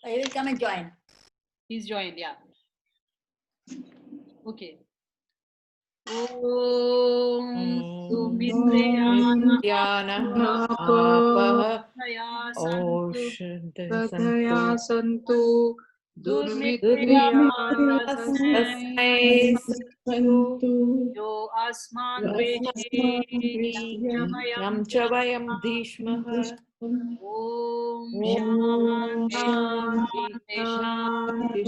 He will come and join. He's joined, yeah. Okay. Om Sumitrayana Apah Santu Sadhaya Santu Durmitraya Tasmai Santu Yo Asman Dveshi Yam Chavayam Dishmaha. Om Om Shanti Shanti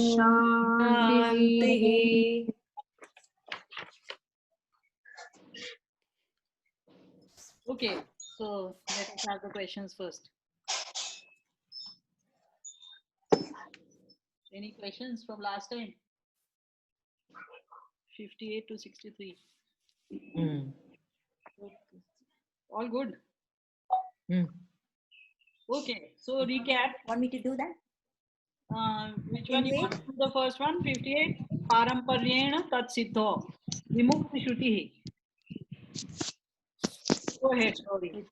Shanti. Okay, so let us have the questions first. Any questions from last time? 58 to 63. All good. Okay, so recap. Want me to do that? Which one you want to do? The first one, 58. Paramparyena tat siddho. Vimukti shruti. Go ahead, sorry.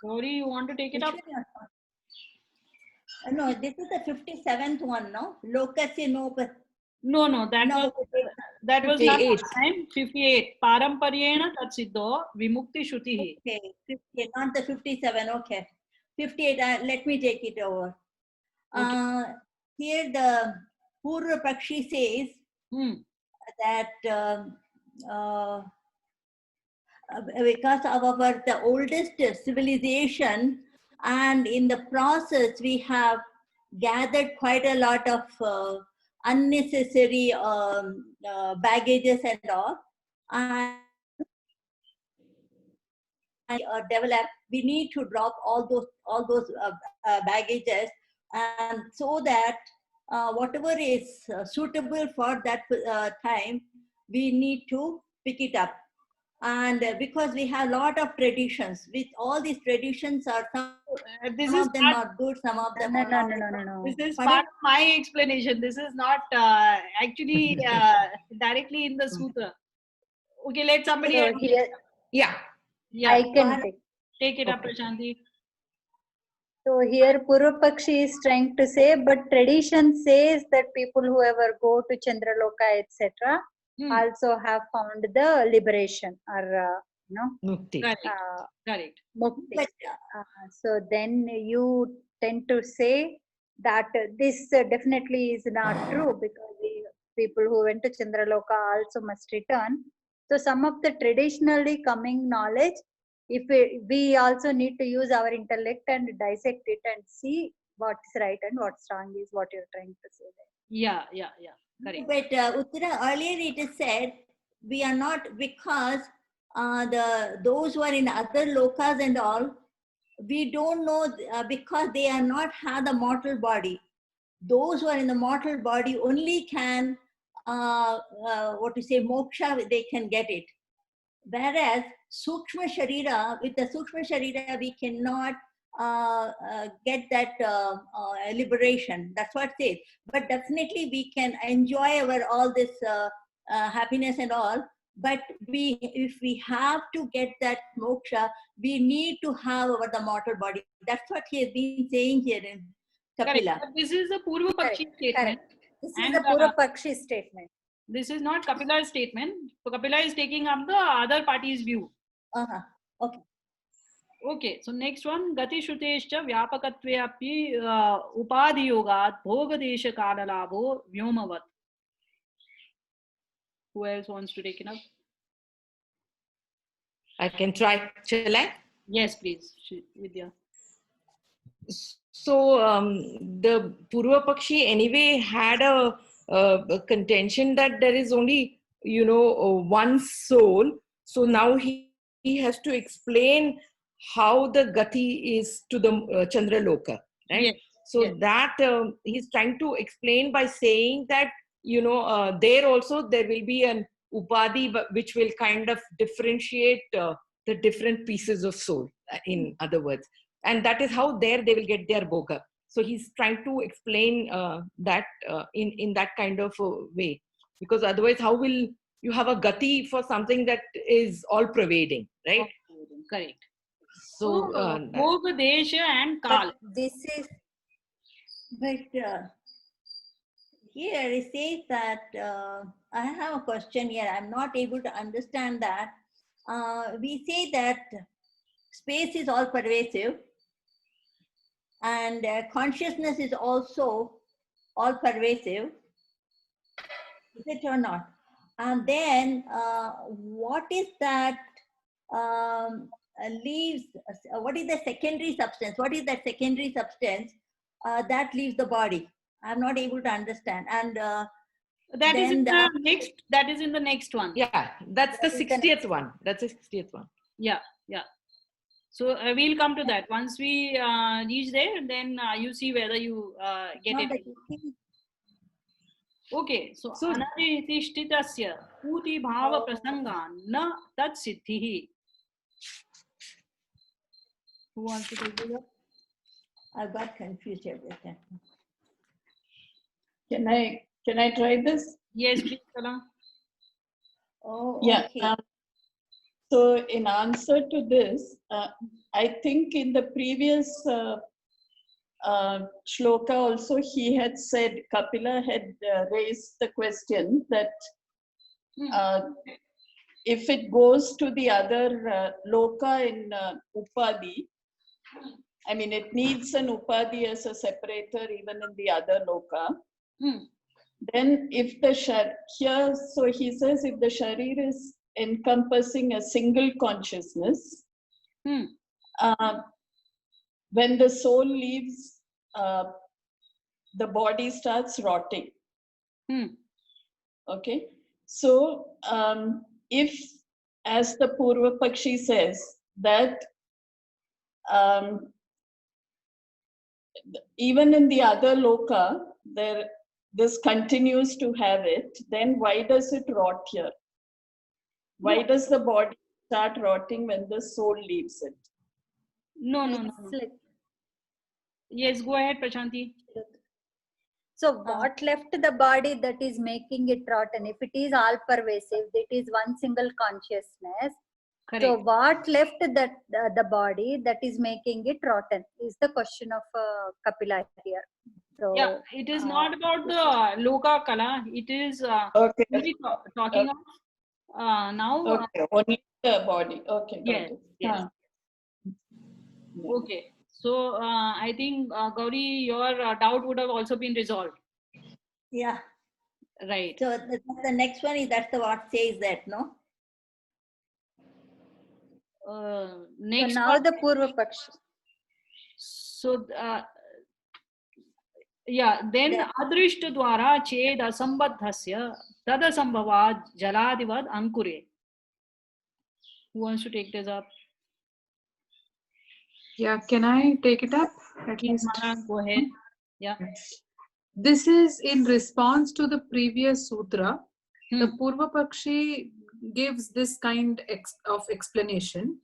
Sorry, you want to take it up? No, this is the 57th one, no? Lokasya nopa. No, that No, was not 58. last time. 58. Paramparyena tat siddho. Vimukti shruti. okay, 58, not the 57, okay. 58, let me take it over. Okay. Here the Purva Pakshi says that because of the oldest civilization, and in the process we have gathered quite a lot of unnecessary baggages and all, and develop, we need to drop all those baggages, and so that whatever is suitable for that time, we need to pick it up. And because we have a lot of traditions, with all these traditions are some of them are good, some of them are not. No. This is part of my explanation. This is not actually directly in the sutra. Okay, let somebody else. Yeah. I can take it up, Prashanti. So here Purvapakshi is trying to say, but tradition says that people who ever go to Chandraloka, etc., also have found the liberation or Mukti. Correct. Mukti. So then you tend to say that this definitely is not true, because the people who went to Chandraloka also must return. So some of the traditionally coming knowledge, if we also need to use our intellect and dissect it and see what's right and what's wrong is what you're trying to say there. Yeah. Correct. But Uttara, earlier it is said we are not, because those who are in other lokas and all, we don't know because they are not have the mortal body. Those who are in the mortal body only can moksha, they can get it. Whereas sukshma sharira, with the sukshma sharira, we cannot get that liberation. That's what it says. But definitely we can enjoy our all this happiness and all. But if we have to get that moksha, we need to have the mortal body. That's what he has been saying here in Kapila. Correct. This is a Purva Pakshi statement. This is the Purva Pakshi statement. This is not Kapila's statement. So Kapila is taking up the other party's view. Okay. Okay, so next one, Gati Shrutescha Vyapakatve api Upadhi Yogat Bhogadesha Kalalabho Vyomavat. Who else wants to take it up? I can try. Shall I? Yes, please, Vidya. So the Purva Pakshi anyway had a contention that there is only, one soul. So now he has to explain how the Gati is to the Chandraloka, right? Yes. So that he's trying to explain by saying that, there also there will be an Upadhi which will kind of differentiate the different pieces of soul, in other words. And that is how there they will get their bhoga. So he's trying to explain that in that kind of way. Because otherwise, how will you have a gati for something that is all pervading, right? Correct. So, Bhog, Desha and Kal. But this is But here it says that I have a question here. I'm not able to understand that. We say that space is all pervasive and consciousness is also all pervasive. Is it or not? And then what is that leaves, what is the secondary substance? What is that secondary substance that leaves the body? I'm not able to understand. And That is in then the next. That is in the next one. yeah, that's the That is the 60th one. That's the 60th one. Yeah. So we'll come to that once we reach there. Then you see whether you get not it. the- Okay. So So- anaditishtitasya puti bhava prasanga na tat siddhihi. Who wants to take it up? I got confused everything. Can I try this? Yes, please, Kala. Oh, Yeah. okay. So in answer to this, I think in the previous shloka also he had said, Kapila had raised the question that if it goes to the other loka in Upadhi, I mean, it needs an Upadhi as a separator even in the other loka. Then if the here, so he says if the sharir is encompassing a single consciousness, when the soul leaves, the body starts rotting. Okay, so if, as the Purva Pakshi says, that even in the other loka, this continues to have it, then why does it rot here? Why does the body start rotting when the soul leaves it? No. it's like, Yes, go ahead, Prashanti. so what left the body that is making it rotten? If it is all pervasive, it is one single consciousness. Correct. So what left that the body that is making it rotten is the question of Kapila here. So Yeah, it is not about the loka Kala. It is Okay, only talking of now. okay, only the body. Okay, got Yes, it. yes. Huh. Okay. So I think Gauri, your doubt would have also been resolved. Yeah. Right. So the next one is that's the what says that, no? So Next now one. the Purva Pakshi. So yeah, then Yeah. adrishta dwara ched asambadhasya tadasambhavad jaladivad ankure. Who wants to take this up? Yeah, can I take it up? At Please, least. Mana, go ahead. Yeah. This is in response to the previous sutra. The Hmm. Purva Pakshi gives this kind of explanation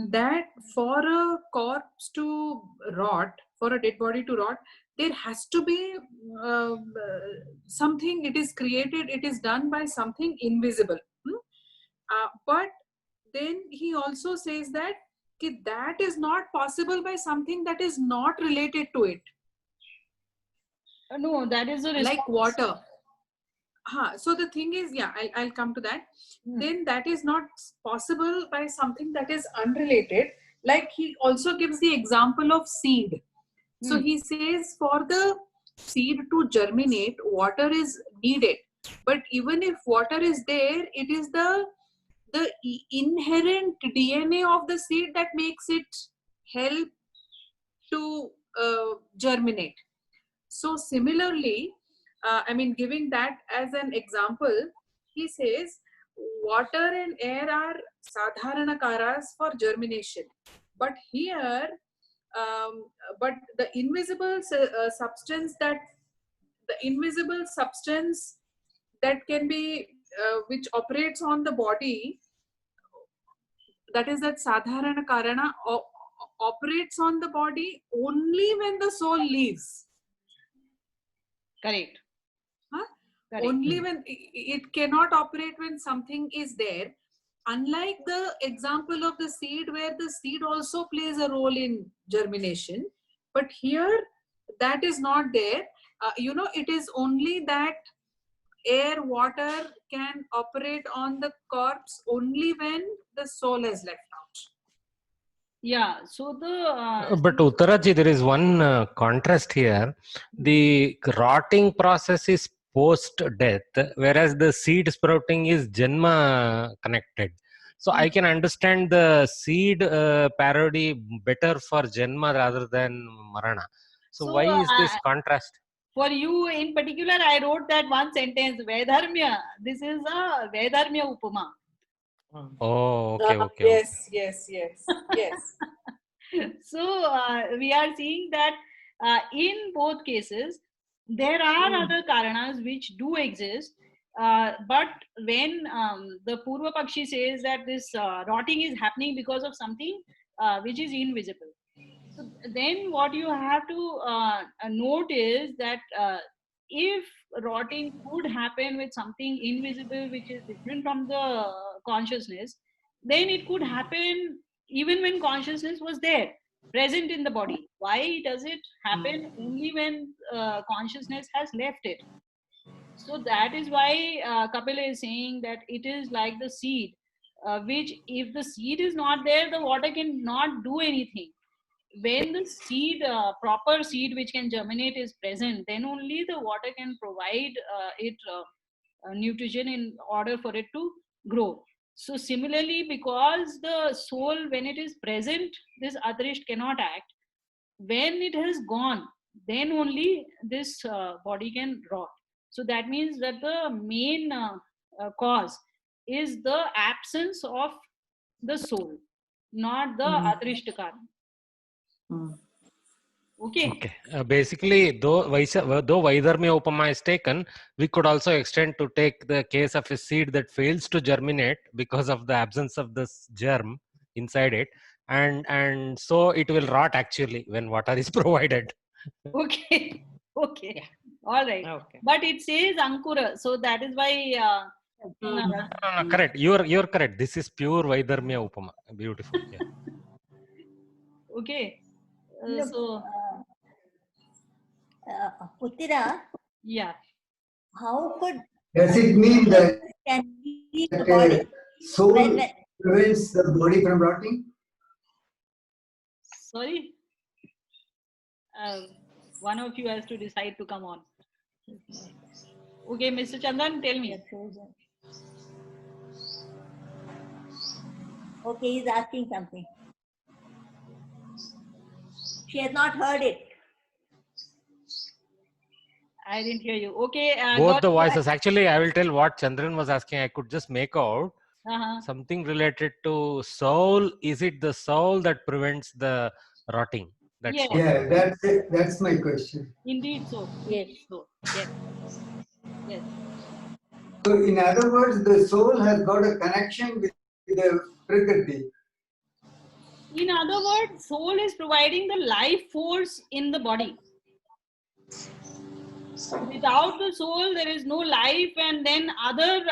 that for a corpse to rot, for a dead body to rot, there has to be something, it is created, it is done by something invisible. But then he also says that that is not possible by something that is not related to it. No, that is a response. Like water. So the thing is, yeah, I'll come to that. Then that is not possible by something that is unrelated. Like he also gives the example of seed. So he says for the seed to germinate, water is needed. But even if water is there, it is the inherent DNA of the seed that makes it help to germinate. So similarly, giving that as an example, he says water and air are sadharanakaras for germination. But here, but the invisible substance that can be, which operates on the body, that is that sadharana karana operates on the body only when the soul leaves. Correct. Only when it cannot operate when something is there. unlike the example of the seed where the seed also plays a role in germination, but here that is not there. It is only that air, water can operate on the corpse only when the soul is left out. Yeah. So But Uttaraji, there is one contrast here. The rotting process is post-death, whereas the seed sprouting is Janma connected. So I can understand the seed parody better for Janma rather than Marana. So So, why is this contrast? for you in particular, I wrote that one sentence, Vedharmya. This is a Vedharmya Upama. Oh, okay. Yes. So we are seeing that in both cases there are other karanas which do exist, but when the Purva Pakshi says that this rotting is happening because of something which is invisible, so then what you have to note is that if rotting could happen with something invisible which is different from the consciousness, then it could happen even when consciousness was there, present in the body. Why does it happen only when consciousness has left it? So that is why Kapila is saying that it is like the seed, which if the seed is not there, the water cannot do anything. When the seed, proper seed which can germinate is present, then only the water can provide it nutrition in order for it to grow. So similarly, because the soul, when it is present, this Adrisht cannot act. When it has gone, then only this body can rot. So that means that the main cause is the absence of the soul, not the Adrisht karma. Okay. Okay. Basically, though Vaidharmya Upama is taken, we could also extend to take the case of a seed that fails to germinate because of the absence of this germ inside it, and so it will rot actually when water is provided. Okay. Okay. Yeah. All right. Okay. But it says Ankura, so that is why. No, correct. You're correct. This is pure Vaidharmya Upama. Beautiful. Yeah. Okay. Look, So Uttira, yeah. how could Does it mean that can leave the body? soul When- prevents the body from rotting? Sorry. One of you has to decide to come on. Okay, Mr. Chandan, tell me. Okay, he's asking something. She has not heard it. I didn't hear you. Okay. Both the voices. Actually, I will tell what Chandran was asking. I could just make out Uh-huh. something related to soul. Is it the soul that prevents the rotting? That's Yes. what. Yeah, that's it. That's my question. Indeed so. Yes. So, yes. Yes. So, in other words, the soul has got a connection with the Prakriti. In other words, soul is providing the life force in the body. Without the soul, there is no life, and then other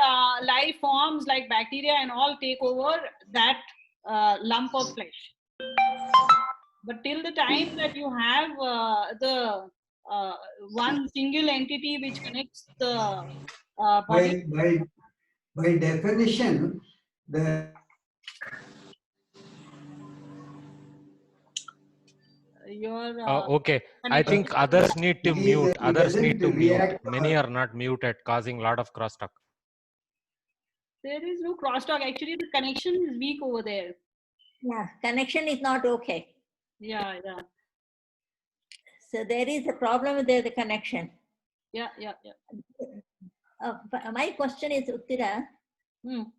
life forms like bacteria and all take over that lump of flesh. But till the time that you have the one single entity which connects the body, By definition, the your Okay. I think others need to mute. Others need to mute. Many are not muted, causing a lot of crosstalk. there is no crosstalk. Actually, the connection is weak over there. Yeah, connection is not okay. Yeah. So there is a problem with the connection. Yeah. But my question is, Uttira,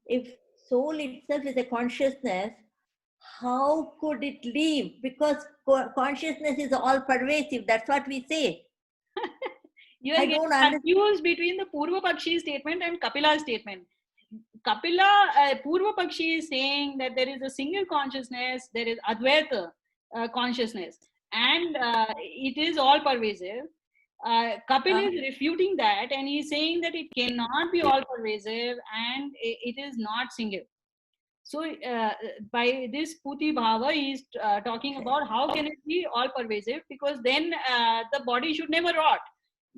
if soul itself is a consciousness, how could it leave? Because consciousness is all pervasive. That's what we say. You are I getting don't understand. confused between the Purva Pakshi statement and Kapila's statement. Purva Pakshi is saying that there is a single consciousness, there is Advaita consciousness, and it is all pervasive. Kapil is refuting that, and he's saying that it cannot be all pervasive and it is not single. So by this Puti Bhava, he is talking about how can it be all pervasive, because then the body should never rot,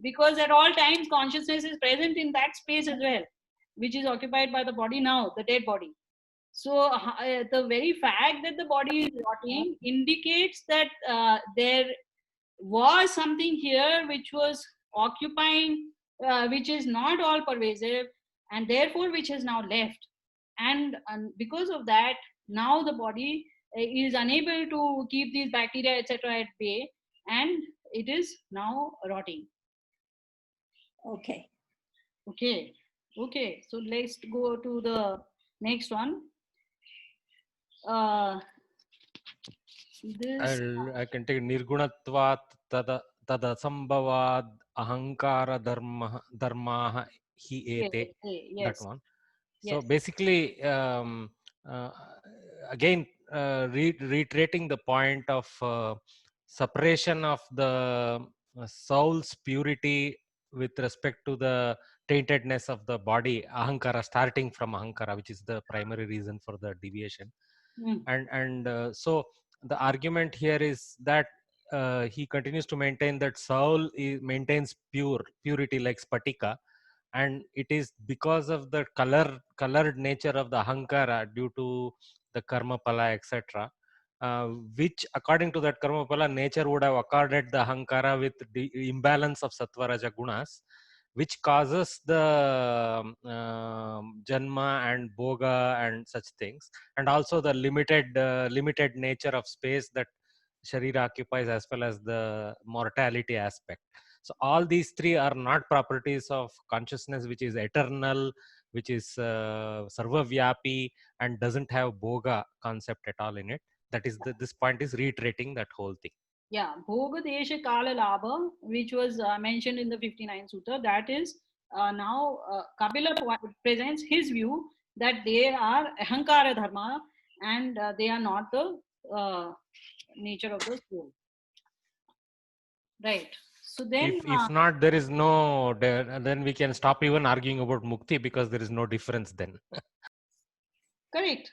because at all times consciousness is present in that space as well, which is occupied by the body now, the dead body. So the very fact that the body is rotting indicates that there was something here which was occupying, which is not all pervasive, and therefore which has now left. And because of that, now the body is unable to keep these bacteria, etc., at bay, and it is now rotting. Okay. Okay. Okay. So let's go to the next one. This I can take nirgunatvat tadasambhavad ahankara dharma hi ete. yes. That one. So Yes. basically, again, reiterating the point of separation of the soul's purity with respect to the taintedness of the body, ahankara, starting from ahankara, which is the primary reason for the deviation. And so the argument here is that he continues to maintain that soul maintains purity like spatika, and it is because of the colored nature of the ahankara due to the karma pala, etc., which according to that karma pala, nature would have accorded the ahankara with the imbalance of sattva raja gunas, which causes the janma and bhoga and such things, and also the limited nature of space that sharira occupies, as well as the mortality aspect. So all these three are not properties of consciousness, which is eternal, which is sarvavyapi, and doesn't have bhoga concept at all in it. That is this point is reiterating that whole thing. Yeah, Bhoga Desha Kala Labha, which was mentioned in the 59 Sutta, that is now Kapila presents his view that they are Ahankara Dharma, and they are not the nature of the soul. Right. So then, if not, there is no, then we can stop even arguing about mukti, because there is no difference then. correct,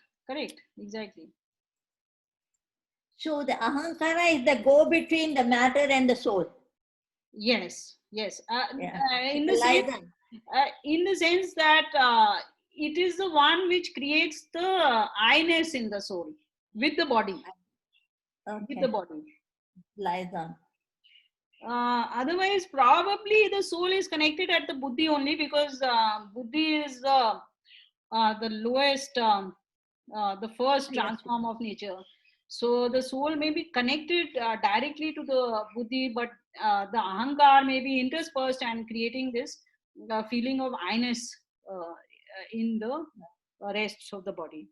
exactly. So the ahankara is the go between the matter and the soul. Yes. Yeah. In the sense that it is the one which creates the I-ness in the soul with the body. Okay. With the body. Lies on. Otherwise, probably the soul is connected at the buddhi only, because buddhi is the lowest, the first transform of nature. So the soul may be connected directly to the buddhi, but the ahankar may be interspersed and creating this feeling of I-ness in the rest of the body.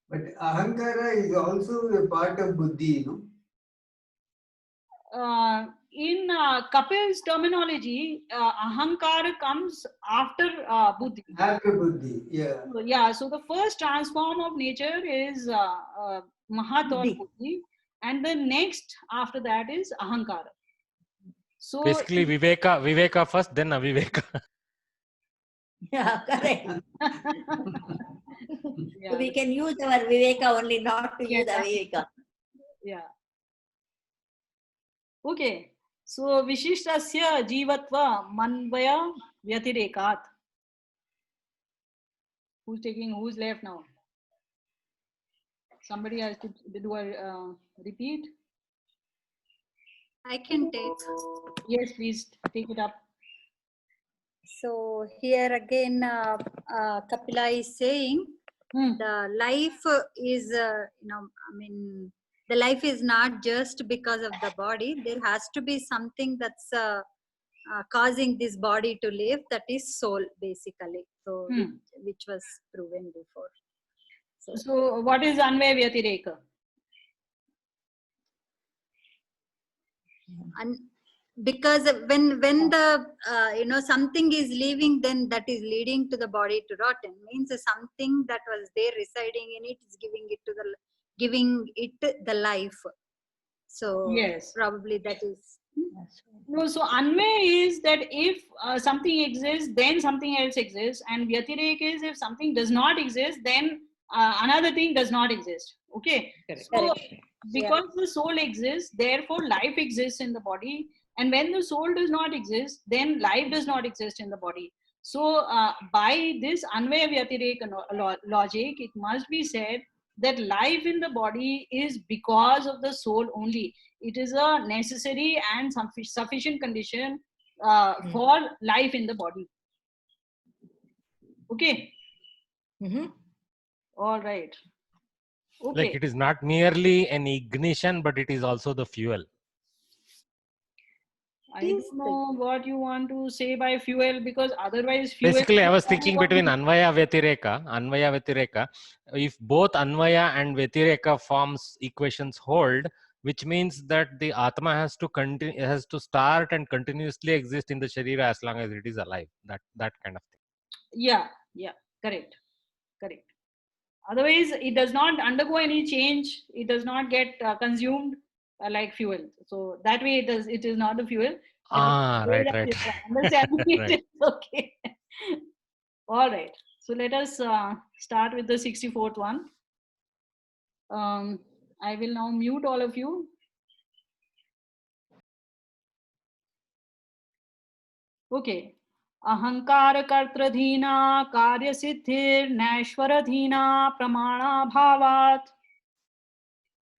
But ahankara is also a part of buddhi, no? In Kapil's terminology, ahankara comes after buddhi. After buddhi, yeah. So, yeah, so the first transform of nature is Mahat or buddhi, and the next after that is ahankara. So basically, Viveka first, then Aviveka. Yeah, correct. Yeah. So we can use our viveka only, not to use aviveka. Yeah. Okay. So Vishishtasya Jivatva Manvaya Vyatirekat. Who's left now? Somebody has to do a repeat. I can take. Yes, please take it up. So here again, Kapila is saying the life is, the life is not just because of the body. There has to be something that's causing this body to live. That is soul, basically. So which was proven before. So what is Anvaya Vyatireka? And because when the something is leaving, then that is leading to the body to rotten. Means something that was there residing in it is giving it the life. So yes, probably that is. No, so Anvay is that if something exists, then something else exists, and Vyatirek is if something does not exist, then another thing does not exist. Okay. Correct. So Correct. because the soul exists, therefore life exists in the body. And when the soul does not exist, then life does not exist in the body. So by this Anvaya Vyatireka logic, it must be said that life in the body is because of the soul only. It is a necessary and sufficient condition for life in the body. Okay. Mm-hmm. All right. Okay. Like it is not merely an ignition, but it is also the fuel. I don't know what you want to say by fuel, because otherwise fuel. Basically, I was thinking between Anvaya Vyatireka. If both Anvaya and Vyatireka forms equations hold, which means that the Atma has to continue, has to start and continuously exist in the Sharira as long as it is alive. That kind of thing. Yeah, correct. Otherwise, it does not undergo any change. It does not get consumed like fuel. So that way, it is not the fuel. Right. Understanding it Right. is okay. All right. So let us start with the 64th one. I will now mute all of you. Okay. अहंकार कर्तृधीना कार्य सिद्धिर नैश्वरधीना pramana bhavat.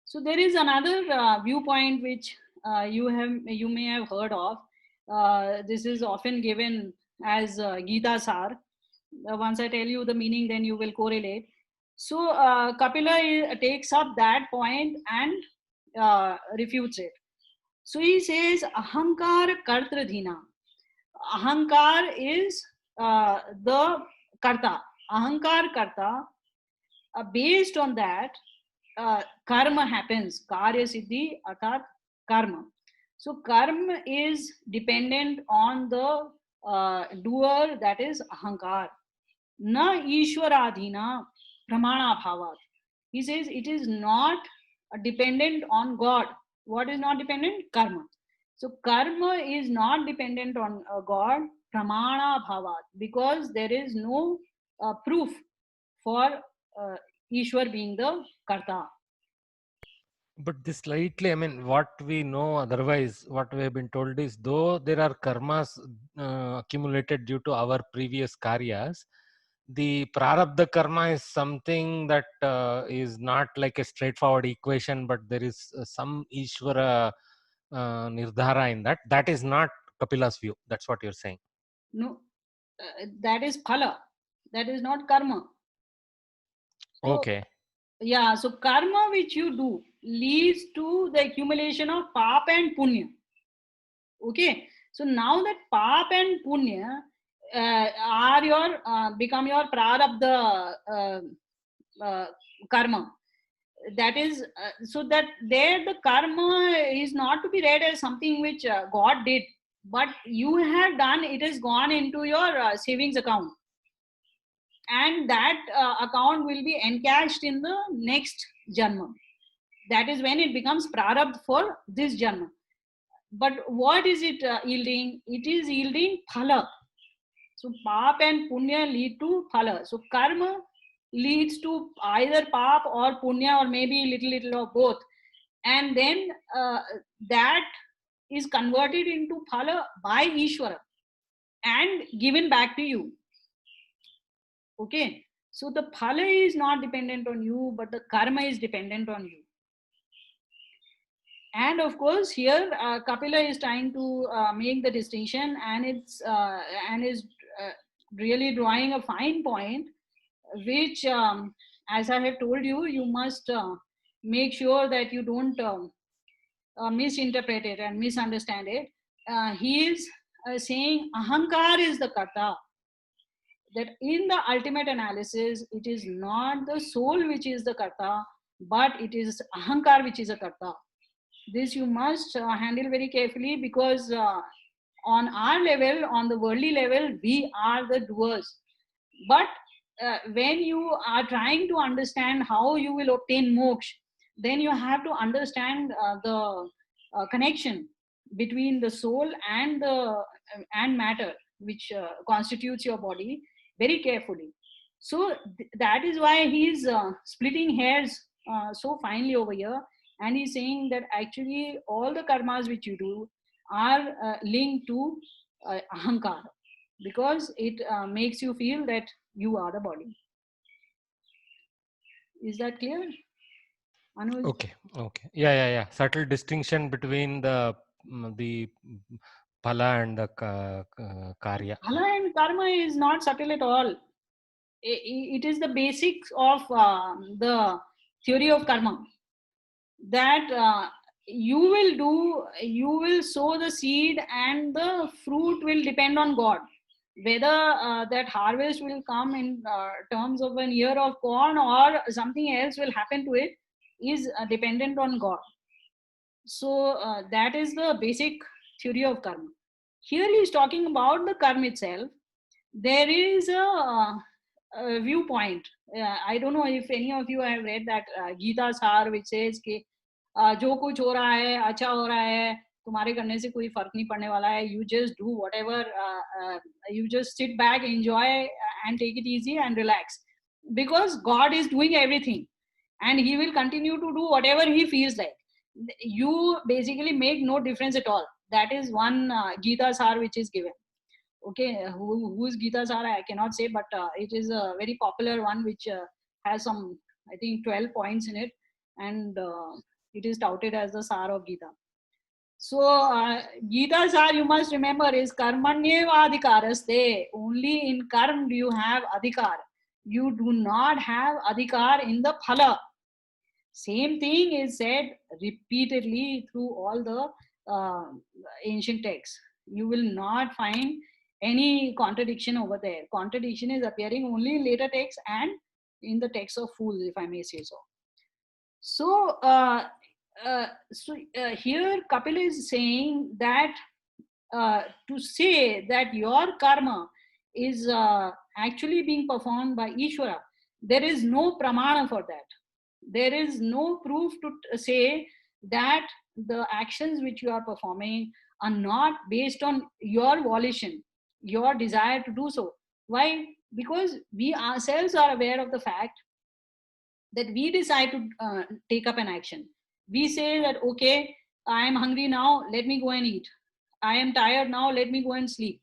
So there is another viewpoint which you may have heard of. This is often given as Gita Sar. Once I tell you the meaning, then you will correlate. So Kapila takes up that point and refutes it. So he says ahankar kartradhina. Ahankar is the karta. Ahankar karta. Based on that, karma happens. Karya siddhi arthat karma. So karma is dependent on the doer, that is ahankar. Na ishwaradhina pramana bhavat. He says it is not dependent on God. What is not dependent? Karma. So karma is not dependent on God, pramana bhavat, because there is no proof for Ishwar being the karta. But this slightly, I mean, what we know otherwise, what we have been told is, though there are karmas accumulated due to our previous karyas, the prarabdha karma is something that is not like a straightforward equation, but there is some Ishvara nirdhara in that. That is not Kapila's view. That's what you're saying. No, that is phala. That is not karma. So, Okay. Yeah, so karma which you do leads to the accumulation of pap and punya. Okay, so now that pap and punya are your become your prarabdha karma. That is so that there the karma is not to be read as something which God did, but you have done. It has gone into your savings account, and that account will be encashed in the next janma. That is when it becomes prarabdha for this janma. But what is it yielding? It is yielding phala. So pap and punya lead to phala. So karma leads to either pap or punya, or maybe little of both, and then that is converted into phala by Ishvara and given back to you. Okay, so the phala is not dependent on you, but the karma is dependent on you. And of course, here Kapila is trying to make the distinction, and is really drawing a fine point, which, as I have told you, you must make sure that you don't misinterpret it and misunderstand it. He is saying ahankar is the karta. That in the ultimate analysis, it is not the soul which is the karta, but it is ahankar which is a karta. This you must handle very carefully, because on our level, on the worldly level, we are the doers. But when you are trying to understand how you will obtain moksha, then you have to understand the connection between the soul and the and matter, which constitutes your body, very carefully. So that is why he's splitting hairs so finely over here, and he's saying that actually all the karmas which you do are linked to ahankar, because it makes you feel that you are the body. Is that clear, Anuj? Okay. Yeah. Subtle distinction between the phala and the karya. Phala and karma is not subtle at all. It is the basics of the theory of karma, that you will sow the seed and the fruit will depend on God. Whether that harvest will come in terms of an ear of corn or something else will happen to it is dependent on God. So that is the basic theory of karma. Here he is talking about the karma itself. There is a viewpoint. I don't know if any of you have read that Gita Sar, which says कि जो कुछ हो रहा है अच्छा हो रहा है, तुम्हारे करने से कोई फर्क नहीं पड़ने वाला है. You just do whatever, you just sit back, enjoy and take it easy and relax, because God is doing everything and he will continue to do whatever he feels like. You basically make no difference at all. That is one Gita Sar which is given. Okay, whose Gita Sar I cannot say, but it is a very popular one which has some, I think, 12 points in it, and it is touted as the Sar of Gita. So Gita Sar, you must remember, is karmanyeva adhikaraste. Only in karma do you have adhikar. You do not have adhikar in the phala. Same thing is said repeatedly through all the ancient texts. You will not find any contradiction over there. Contradiction is appearing only in later texts and in the text of fools, if I may say so. So, here Kapil is saying that to say that your karma is actually being performed by Ishvara, there is no pramana for that. There is no proof to say that the actions which you are performing are not based on your volition, your desire to do so. Why? Because we ourselves are aware of the fact that we decide to take up an action. We say that, okay, I am hungry now, let me go and eat. I am tired now, let me go and sleep.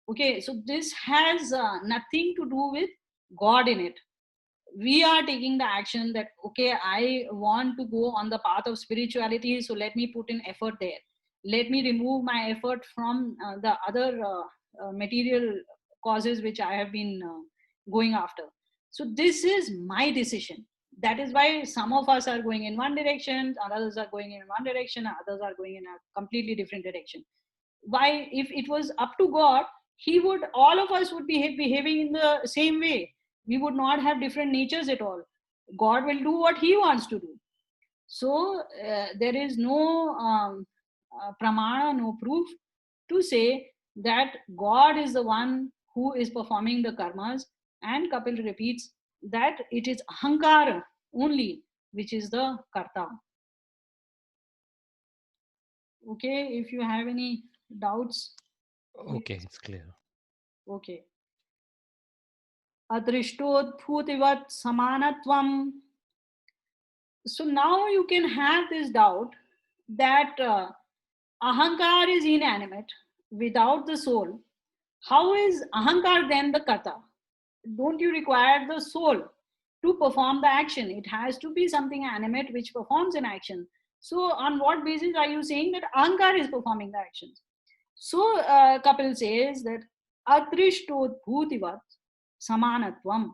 Okay, so this has nothing to do with God in it. We are taking the action that, okay, I want to go on the path of spirituality, so let me put in effort there. Let me remove my effort from the other material causes which I have been going after. So this is my decision. That is why some of us are going in one direction, others are going in one direction, others are going in a completely different direction. Why? If it was up to God, all of us would be behaving in the same way. We would not have different natures at all. God will do what he wants to do. So there is no pramana, no proof to say that God is the one who is performing the karmas. And Kapil repeats that it is ahankara only which is the karta. Okay, if you have any doubts. Okay, it's clear. Okay. Adrishtodbhutivat samanatvam. So now you can have this doubt that ahankar is inanimate without the soul. How is ahankar then the kata? Don't you require the soul to perform the action? It has to be something animate which performs an action. So on what basis are you saying that ahankar is performing the actions? So Kapil says that adrishtodbhutivat samanatvam,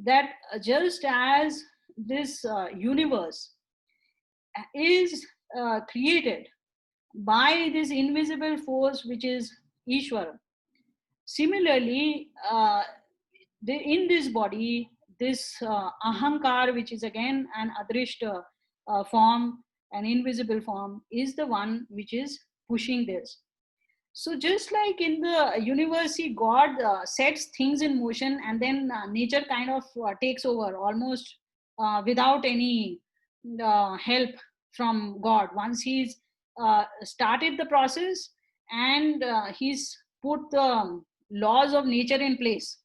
that just as this universe is created by this invisible force which is Ishvara, similarly in this body, this ahankar, which is again an adrishta form, an invisible form, is the one which is pushing this. So just like in the universe, God sets things in motion, and then nature kind of takes over almost without any help from God. Once he's started the process and he's put the laws of nature in place,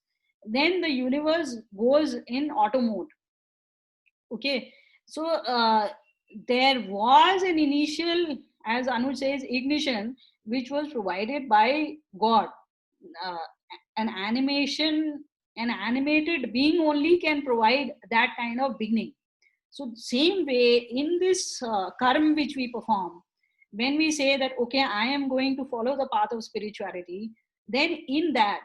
then the universe goes in auto mode. Okay, so there was an initial, as Anuj says, ignition, which was provided by God. Uh, an animated being only can provide that kind of beginning. So same way in this karma which we perform, when we say that, okay, I am going to follow the path of spirituality, then in that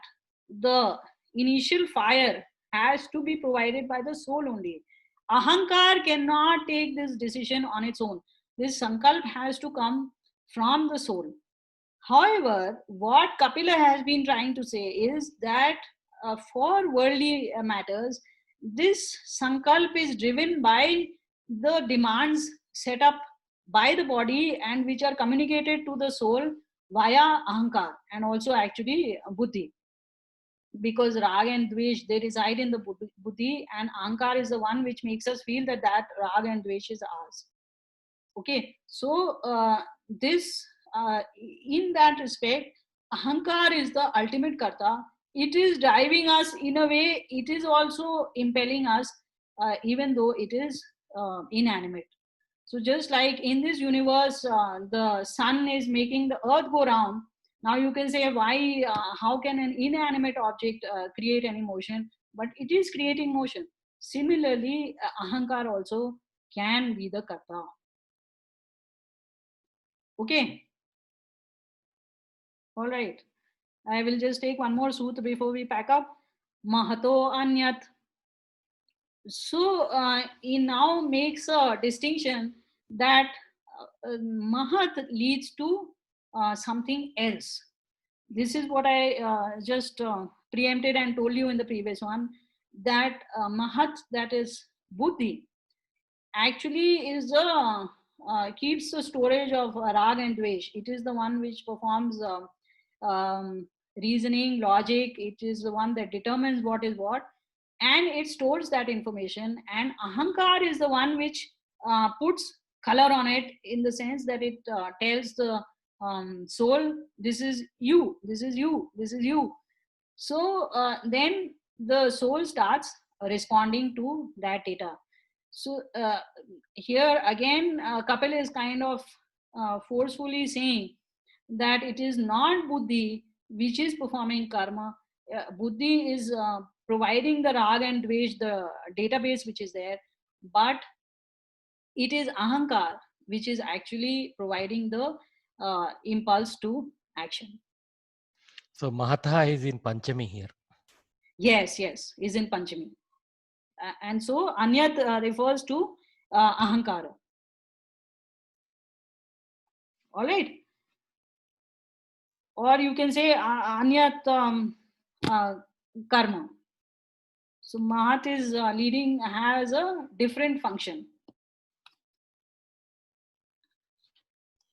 the initial fire has to be provided by the soul only. Ahankar cannot take this decision on its own. This sankalp has to come from the soul. However, what Kapila has been trying to say is that for worldly matters, this sankalp is driven by the demands set up by the body and which are communicated to the soul via ahankar and also actually buddhi. Because rag and dvesh, they reside in the buddhi, and ahankar is the one which makes us feel that that rag and dvesh is ours. Okay, so this in that respect, ahankar is the ultimate karta. It is driving us in a way, it is also impelling us, even though it is inanimate. So just like in this universe, the sun is making the earth go round. Now you can say, why, how can an inanimate object create any motion? But it is creating motion. Similarly, ahankar also can be the karta. Okay. All right. I will just take one more sutra before we pack up. Mahato anyat. So he now makes a distinction that mahat leads to something else. This is what I just preempted and told you in the previous one, that mahat, that is buddhi, actually is the keeps the storage of rag and dvesh. It is the one which performs reasoning, logic. It is the one that determines what is what, and it stores that information. And ahankar is the one which puts color on it, in the sense that it tells the soul, this is you, this is you, this is you. So then the soul starts responding to that data. So here again, Kapil is kind of forcefully saying that it is not buddhi which is performing karma. Buddhi is providing the rag and dvesh, the database which is there, but it is ahankar which is actually providing the impulse to action. So Mahatha is in Panchami here. Yes, yes, is in Panchami. And so Anyat refers to Ahankara. All right. Or you can say Anyat Karma. So Mahat is leading, has a different function.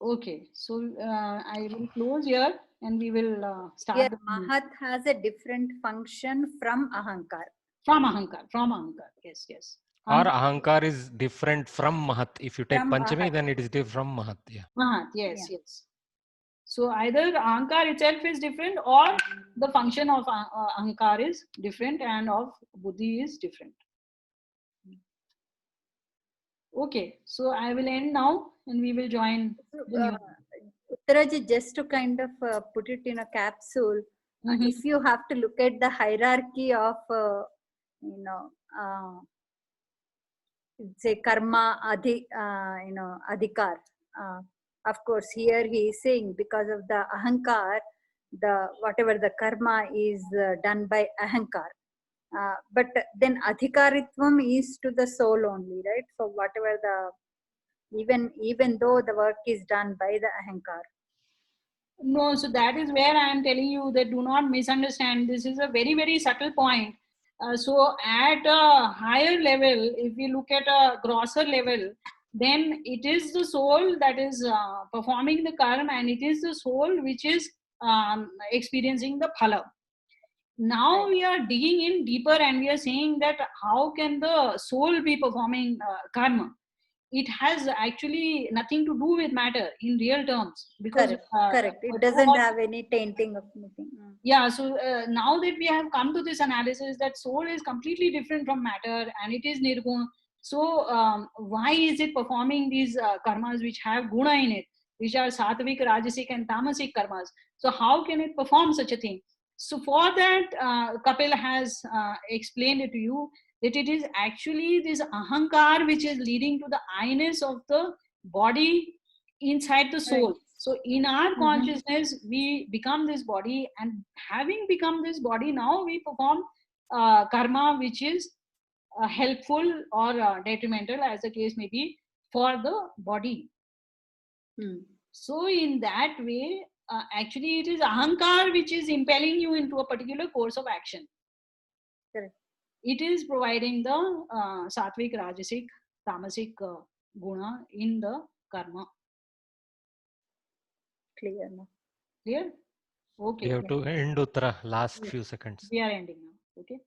Okay, so I will close here and we will start. Yeah, Mahat has a different function from Ahankar. From Ahankar, yes, yes. Or Ahankar is different from Mahat. If you take From Panchami, Mahat. then it is different from Mahat. Yeah. Mahat, yes, Yeah. yes. So either Ahankar itself is different, or the function of Ahankar is different and of Buddhi is different. Okay, so I will end now and we will join the new. Uttaraji, just to kind of put it in a capsule, if you have to look at the hierarchy of, say karma, adhikar. Of course, here he is saying because of the ahankar, the whatever the karma is done by ahankar. But then adhikaritvam is to the soul only, right? So whatever the, even though the work is done by the ahankar. No, so that is where I am telling you that do not misunderstand. This is a very, very subtle point. So at a higher level, if we look at a grosser level, then it is the soul that is performing the karma, and it is the soul which is experiencing the phala. Now we are digging in deeper and we are saying that how can the soul be performing karma? it has actually nothing to do with matter in real terms, because Correct. It doesn't have any tainting of anything. yeah. So now that we have come to this analysis that soul is completely different from matter and it is nirguna, so why is it performing these karmas which have guna in it, which are sattvic, rajasic and tamasic karmas? So how can it perform such a thing? So for that, Kapil has explained it to you that it is actually this ahankar which is leading to the I-ness of the body inside the soul. Right. So in our consciousness, we become this body, and having become this body, now we perform karma which is helpful or detrimental, as the case may be, for the body. So in that way, actually it is ahankar which is impelling you into a particular course of action. Correct. It is providing the sattvic, rajasic, tamasic guna in the karma. Clear now. Clear? Okay. You have to end Uttara, last few seconds. We are ending now. Okay.